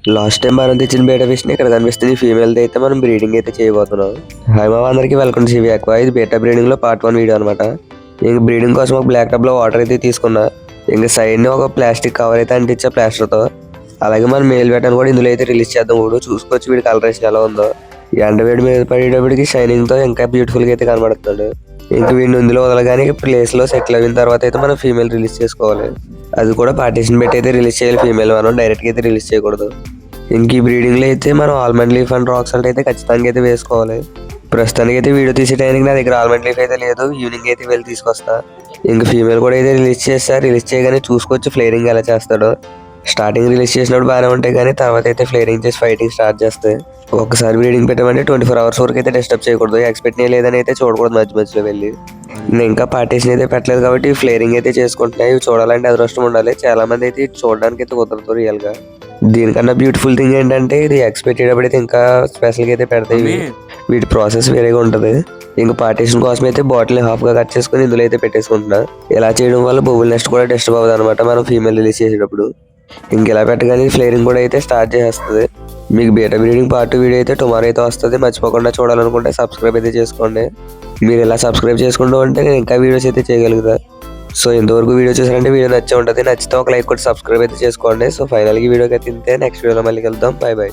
Last time మనం తెచ్చిన beta fish ని ఇక్కడ కనిపిస్తుంది. ఫీమేల్ అయితే మనం బ్రీడింగ్ అయితే చేయబోతున్నాం. హాయ్ మా అందరికి వెల్కమ్ టు సివి అక్వా. ఇది బీటా బ్రీడింగ్ లో పార్ట్ 1 వీడియో అనమాట. ఇంక బ్రీడింగ్ కోసం ఒక బ్లాక్ టబ్ లో వాటర్ అయితే తీసుకున్నా. ఇంక సైడ్ ని ఒక ప్లాస్టిక్ కవర్ అయితే అంటించా ప్లాస్టర్ తో. అలాగే మనం మేల్ బీటాను కూడా ఇందులో అయితే రిలీజ్ చేద్దాం. కూడా చూసుకోవచ్చు వీడి కలరేషన్ ఎలా ఉందో. ఎండ వేడి మీద పడేటప్పటికి షైనింగ్ తో ఇంకా బ్యూటిఫుల్ గా అయితే కనబడుతున్నాడు. ఇంక వీడిని ఇందులో వదలగానే ప్లేస్ లో సెటిల్ అయిన తర్వాత అయితే మనం ఫీమేల్ రిలీజ్ చేసుకోవాలి. అది కూడా పార్టీషన్ పెట్టి అయితే రిలీజ్ చేయాలి. ఫీమేల్ మనం డైరెక్ట్ గా అయితే రిలీజ్ చేయకూడదు. ఇంక ఈ బ్రీడింగ్ లో అయితే మనం almond leaf and rock salt అయితే ఖచ్చితంగా అయితే వేసుకోవాలి. ప్రస్తుతానికి అయితే వీడియో తీసే టైంకి నా దగ్గర ఆల్మండ్ లీఫ్ అయితే లేదు. ఈవినింగ్ అయితే వెళ్ళి తీసుకొస్తా. ఇంక ఫీమేల్ కూడా అయితే రిలీజ్ చేస్తా. రిలీజ్ చేయగానే చూసుకోవచ్చు ఫ్లేరింగ్ ఎలా చేస్తాడో. స్టార్టింగ్ రిలీజ్ చేసినప్పుడు బాగానే ఉంటాయి, కానీ తర్వాత అయితే ఫ్లేరింగ్ చేసి ఫైటింగ్ స్టార్ట్ చేస్తే ఒక్కసారి బ్రీడింగ్ పెట్టమంటే 24 hours వరకు అయితే డిస్టర్బ్ చేయకూడదు. ఎక్స్పెక్ట్ లేదని అయితే చూడకూడదు మధ్య మధ్యలో వెళ్ళి. నేను ఇంకా పార్టీషన్ అయితే పెట్టలేదు కాబట్టి ఫ్లేరింగ్ అయితే చేసుకుంటున్నాయి. ఇవి చూడాలంటే అదృష్టం ఉండాలి. చాలా మంది అయితే చూడడానికి అయితే కుదరదు రియల్ గా. దీనికన్నా బ్యూటిఫుల్ థింగ్ ఏంటంటే ఇది ఎక్స్పెక్ట్ అయ్యేటప్పుడు అయితే ఇంకా స్పెషల్ గా అయితే పెడతాయి. వీటి ప్రాసెస్ వేరేగా ఉంటది. ఇంకా పార్టీషన్ కోసం అయితే బాటిల్ హాఫ్ గా కట్ చేసుకుని ఇందులో అయితే పెట్టేసుకుంటున్నా. ఇలా చేయడం వల్ల బబుల్ నెస్ట్ కూడా డిస్టర్బ్ అవ్వదు అనమాట మనం ఫీమేల్ రిలీజ్ చేసేటప్పుడు. ఇంకెలా పెట్టగానే ఫ్లేరింగ్ కూడా అయితే స్టార్ట్ చేస్తుంది. మీకు బీటా బ్రీడింగ్ పార్ట్ 2 వీడియో అయితే టుమారో అయితే వస్తుంది. మర్చిపోకుండా చూడాలనుకుంటే సబ్స్క్రైబ్ అయితే చేసుకోండి. మీరు ఇలా సబ్స్క్రైబ్ చేసుకుంటూ ఉంటే నేను ఇంకా వీడియోస్ అయితే చేయగలుగుతా. సో ఇంతవరకు వీడియో చూసారంటే వీడియో నచ్చే ఉంటుంది. నచ్చితే ఒక లైక్ కొట్టి సబ్స్క్రైబ్ అయితే చేసుకోండి. సో ఫైనల్గా ఈ వీడియోకి అయితే ఇంతే. నెక్స్ట్ వీడియోలో మళ్ళీ కలుద్దాం. By by.